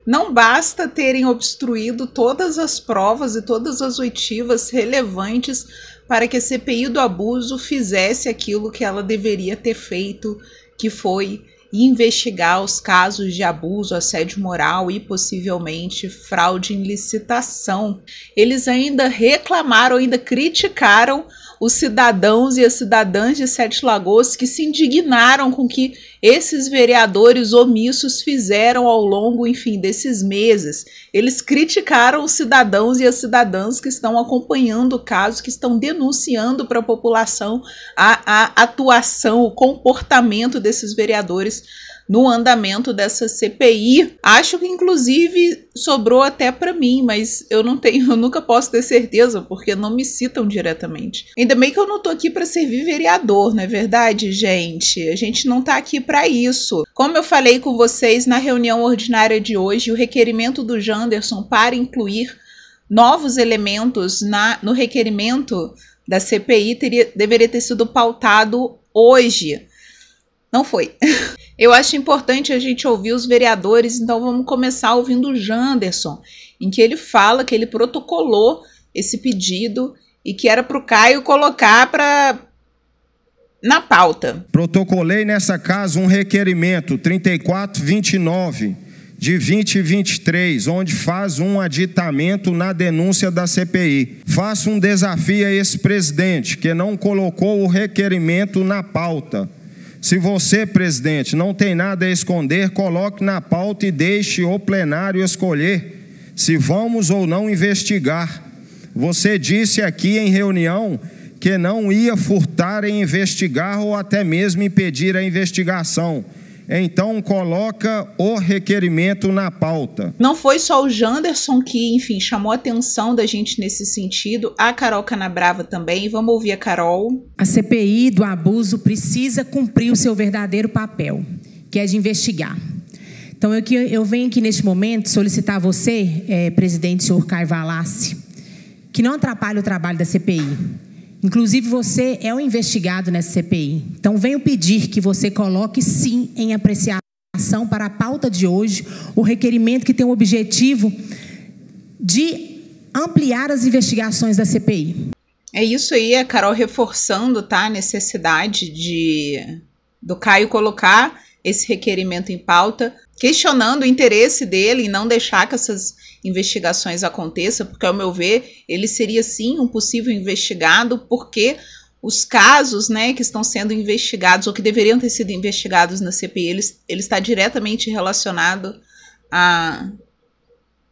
Não basta terem obstruído todas as provas e todas as oitivas relevantes para que a CPI do abuso fizesse aquilo que ela deveria ter feito, que foi investigar os casos de abuso, assédio moral e possivelmente fraude em licitação. Eles ainda reclamaram, ainda criticaram os cidadãos e as cidadãs de Sete Lagoas que se indignaram com o que esses vereadores omissos fizeram ao longo, enfim, desses meses. Eles criticaram os cidadãos e as cidadãs que estão acompanhando o caso, que estão denunciando para a população a atuação, o comportamento desses vereadores no andamento dessa CPI. Acho que inclusive sobrou até para mim, mas eu nunca posso ter certeza, porque não me citam diretamente. Ainda bem que eu não tô aqui para servir vereador, não é verdade, gente? A gente não tá aqui para isso. Como eu falei com vocês na reunião ordinária de hoje, o requerimento do Janderson para incluir novos elementos no requerimento da CPI deveria ter sido pautado hoje. Não foi. Eu acho importante a gente ouvir os vereadores, então vamos começar ouvindo o Janderson, em que ele fala que ele protocolou esse pedido e que era para o Caio colocar na pauta. Protocolei nessa casa um requerimento 3429 de 2023, onde faz um aditamento na denúncia da CPI. Faço um desafio a esse presidente que não colocou o requerimento na pauta. Se você, presidente, não tem nada a esconder, coloque na pauta e deixe o plenário escolher se vamos ou não investigar. Você disse aqui em reunião que não ia furtar em investigar ou até mesmo impedir a investigação. Então, coloca o requerimento na pauta. Não foi só o Janderson que, enfim, chamou a atenção da gente nesse sentido. A Carol Canabrava também. Vamos ouvir a Carol. A CPI do abuso precisa cumprir o seu verdadeiro papel, que é de investigar. Então, eu venho aqui neste momento solicitar a você, presidente, senhor Caio Valassi, que não atrapalhe o trabalho da CPI. Inclusive, você é o investigado nessa CPI. Então, venho pedir que você coloque, sim, em apreciação para a pauta de hoje, o requerimento que tem o objetivo de ampliar as investigações da CPI. É isso aí, a Carol reforçando, tá, a necessidade do Caio colocar esse requerimento em pauta, questionando o interesse dele em não deixar que essas investigações aconteçam, porque, ao meu ver, ele seria sim um possível investigado, porque os casos, né, que estão sendo investigados ou que deveriam ter sido investigados na CPI, ele está diretamente relacionado a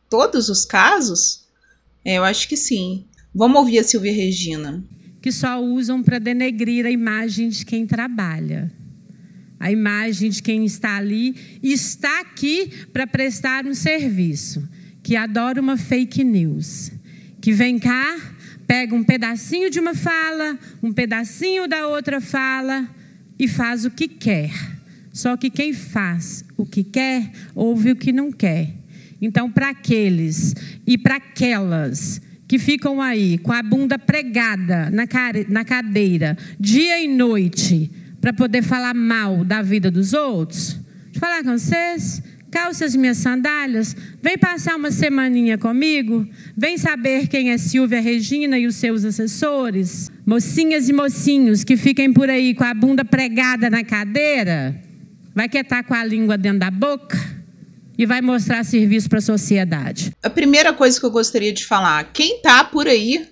todos os casos? Eu acho que sim. Vamos ouvir a Silvia Regina. Que só usam para denegrir a imagem de quem trabalha. A imagem de quem está ali e está aqui para prestar um serviço, que adora uma fake news, que vem cá, pega um pedacinho de uma fala, um pedacinho da outra fala e faz o que quer. Só que quem faz o que quer, ouve o que não quer. Então, para aqueles e para aquelas que ficam aí com a bunda pregada na cadeira, dia e noite, para poder falar mal da vida dos outros, deixa eu falar com vocês, calce as minhas sandálias, vem passar uma semaninha comigo, vem saber quem é Silvia Regina e os seus assessores, mocinhas e mocinhos que fiquem por aí com a bunda pregada na cadeira, vai estar com a língua dentro da boca e vai mostrar serviço para a sociedade. A primeira coisa que eu gostaria de falar, quem está por aí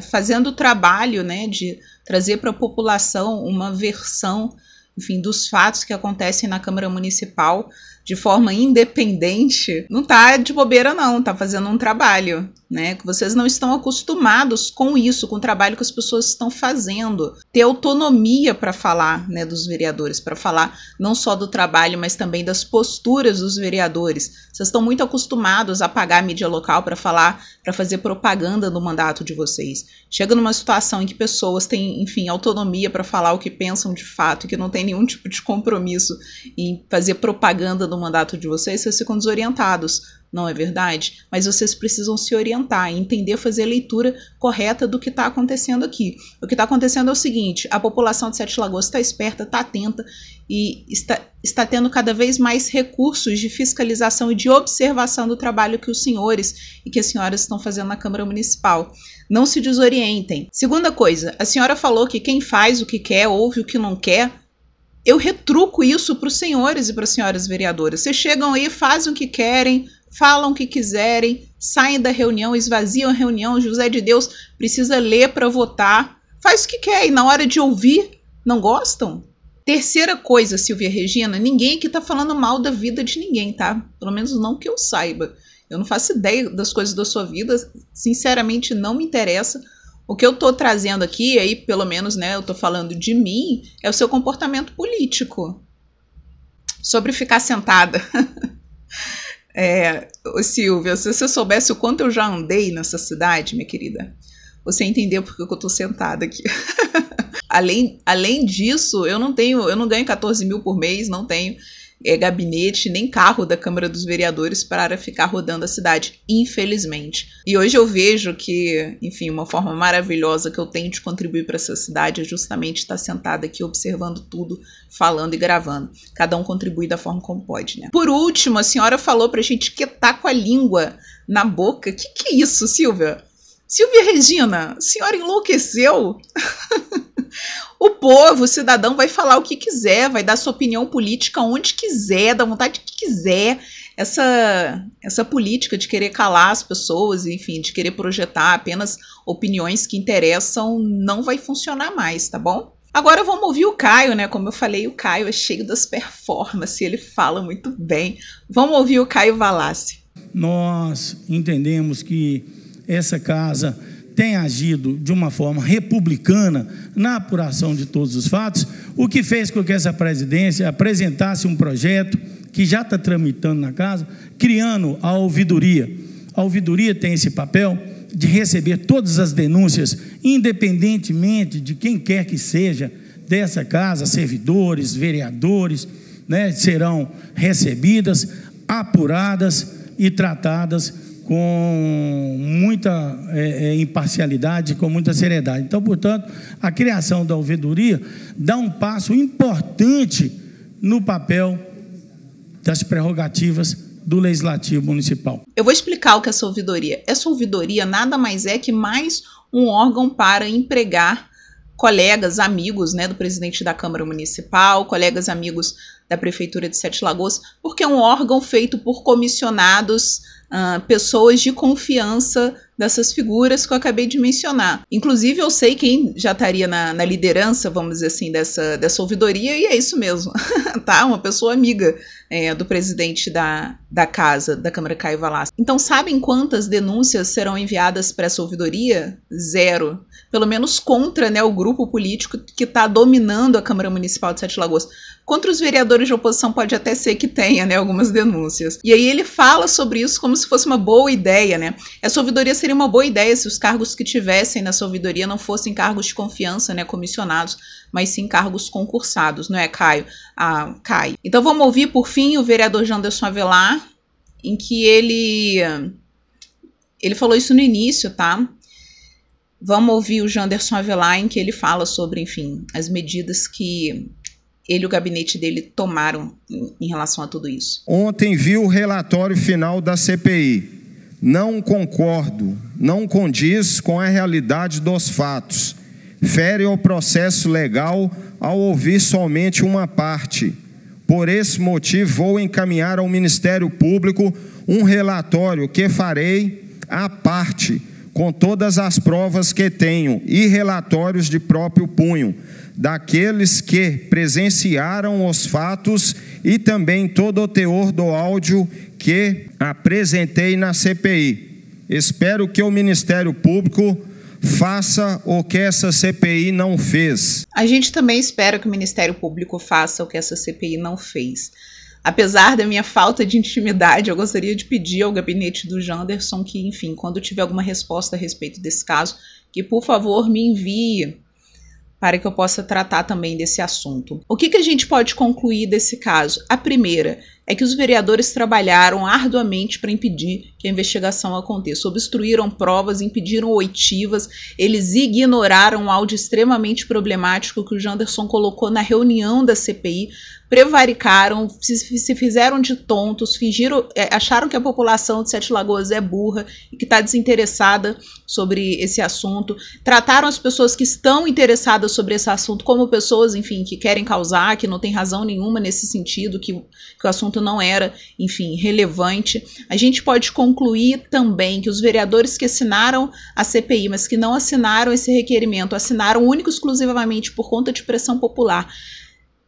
fazendo o trabalho, né, de trazer para a população uma versão, enfim, dos fatos que acontecem na Câmara Municipal de forma independente, não está de bobeira não, está fazendo um trabalho, né? Que vocês não estão acostumados com isso, com o trabalho que as pessoas estão fazendo. Ter autonomia para falar, né, dos vereadores, para falar não só do trabalho, mas também das posturas dos vereadores. Vocês estão muito acostumados a pagar a mídia local para falar, para fazer propaganda do mandato de vocês. Chega numa situação em que pessoas têm, enfim, autonomia para falar o que pensam de fato, e que não tem nenhum tipo de compromisso em fazer propaganda do do mandato de vocês, vocês ficam desorientados, não é verdade? Mas vocês precisam se orientar, entender, fazer a leitura correta do que está acontecendo aqui. O que está acontecendo é o seguinte, a população de Sete Lagoas está esperta, está atenta e está tendo cada vez mais recursos de fiscalização e de observação do trabalho que os senhores e que as senhoras estão fazendo na Câmara Municipal. Não se desorientem. Segunda coisa, a senhora falou que quem faz o que quer, ouve o que não quer. Eu retruco isso para os senhores e para as senhoras vereadoras. Vocês chegam aí, fazem o que querem, falam o que quiserem, saem da reunião, esvaziam a reunião. José de Deus precisa ler para votar. Faz o que quer e na hora de ouvir, não gostam? Terceira coisa, Silvia Regina, ninguém aqui está falando mal da vida de ninguém, tá? Pelo menos não que eu saiba. Eu não faço ideia das coisas da sua vida, sinceramente não me interessa. O que eu estou trazendo aqui, aí pelo menos, né, eu estou falando de mim, é o seu comportamento político. Sobre ficar sentada. Silvia, se você soubesse o quanto eu já andei nessa cidade, minha querida, você entendeu porque eu estou sentada aqui. Além disso, eu não ganho 14 mil por mês, não tenho gabinete, nem carro da Câmara dos Vereadores para ficar rodando a cidade, infelizmente. E hoje eu vejo que, enfim, uma forma maravilhosa que eu tenho de contribuir para essa cidade é justamente estar sentada aqui observando tudo, falando e gravando. Cada um contribui da forma como pode, né? Por último, a senhora falou pra gente quietar com a língua na boca. Que é isso, Silvia? Silvia Regina, a senhora enlouqueceu? O povo, o cidadão vai falar o que quiser, vai dar sua opinião política onde quiser, da vontade que quiser. Essa política de querer calar as pessoas, enfim, de querer projetar apenas opiniões que interessam, não vai funcionar mais, tá bom? Agora vamos ouvir o Caio, né? Como eu falei, o Caio é cheio das performances, ele fala muito bem. Vamos ouvir o Caio Valassi. Nós entendemos que essa casa tem agido de uma forma republicana na apuração de todos os fatos, o que fez com que essa presidência apresentasse um projeto que já está tramitando na casa, criando a ouvidoria. A ouvidoria tem esse papel de receber todas as denúncias, independentemente de quem quer que seja dessa casa, servidores, vereadores, né, serão recebidas, apuradas e tratadas com muita imparcialidade, com muita seriedade. Então, portanto, a criação da ouvidoria dá um passo importante no papel das prerrogativas do Legislativo Municipal. Eu vou explicar o que é essa ouvidoria. Essa ouvidoria nada mais é que mais um órgão para empregar colegas, amigos, né, do presidente da Câmara Municipal, colegas, amigos da Prefeitura de Sete Lagoas, porque é um órgão feito por comissionados, pessoas de confiança dessas figuras que eu acabei de mencionar. Inclusive, eu sei quem já estaria na liderança, vamos dizer assim, dessa ouvidoria, e é isso mesmo, tá? Uma pessoa amiga do presidente da casa, da Câmara, Caio Valassi. Então, sabem quantas denúncias serão enviadas para essa ouvidoria? 0. Pelo menos contra, né, o grupo político que está dominando a Câmara Municipal de Sete Lagoas. Contra os vereadores de oposição pode até ser que tenha, né, algumas denúncias. E aí ele fala sobre isso como se fosse uma boa ideia, né? Essa ouvidoria seria uma boa ideia se os cargos que tivessem nessa ouvidoria não fossem cargos de confiança, né, comissionados, mas sim cargos concursados, não é, Caio? Caio. Então vamos ouvir, por fim, o vereador Janderson Avelar, em que ele falou isso no início, tá? Vamos ouvir o Janderson Avelar, em que ele fala sobre, enfim, as medidas que ele e o gabinete dele tomaram em relação a tudo isso. Ontem vi o relatório final da CPI. Não concordo, não condiz com a realidade dos fatos. Fere o processo legal ao ouvir somente uma parte. Por esse motivo, vou encaminhar ao Ministério Público um relatório que farei à parte, com todas as provas que tenho e relatórios de próprio punho, daqueles que presenciaram os fatos e também todo o teor do áudio que apresentei na CPI. Espero que o Ministério Público faça o que essa CPI não fez. A gente também espera que o Ministério Público faça o que essa CPI não fez. Apesar da minha falta de intimidade, eu gostaria de pedir ao gabinete do Janderson que, enfim, quando tiver alguma resposta a respeito desse caso, que, por favor, me envie para que eu possa tratar também desse assunto. O que a gente pode concluir desse caso? A primeira, é que os vereadores trabalharam arduamente para impedir que a investigação aconteça. Obstruíram provas, impediram oitivas, eles ignoraram um áudio extremamente problemático que o Janderson colocou na reunião da CPI, prevaricaram, se fizeram de tontos, acharam que a população de Sete Lagoas é burra e que está desinteressada sobre esse assunto, trataram as pessoas que estão interessadas sobre esse assunto como pessoas, enfim, que querem causar, que não tem razão nenhuma nesse sentido, que o assunto não era, enfim, relevante. A gente pode concluir também que os vereadores que assinaram a CPI, mas que não assinaram esse requerimento, assinaram único e exclusivamente por conta de pressão popular,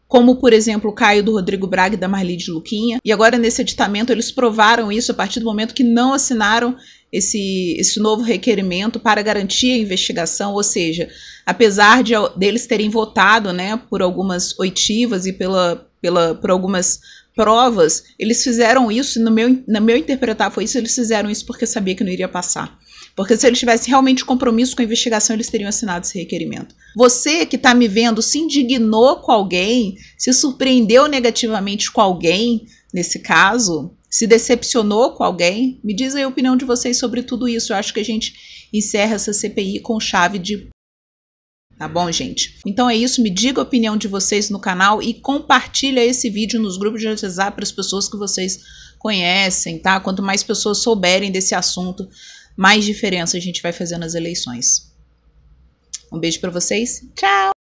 como, por exemplo, o Caio do Rodrigo Braga e da Marli de Luquinha, e agora nesse editamento eles provaram isso a partir do momento que não assinaram esse novo requerimento para garantir a investigação, ou seja, apesar deles terem votado, né, por algumas oitivas e por algumas provas, eles fizeram isso, no meu interpretar foi isso, eles fizeram isso porque sabia que não iria passar. Porque se eles tivessem realmente compromisso com a investigação, eles teriam assinado esse requerimento. Você que está me vendo se indignou com alguém, se surpreendeu negativamente com alguém, nesse caso, se decepcionou com alguém, me diz aí a opinião de vocês sobre tudo isso. Eu acho que a gente encerra essa CPI com chave de... Tá bom, gente? Então é isso, me diga a opinião de vocês no canal e compartilha esse vídeo nos grupos de WhatsApp para as pessoas que vocês conhecem, tá? Quanto mais pessoas souberem desse assunto, mais diferença a gente vai fazer nas eleições. Um beijo para vocês. Tchau!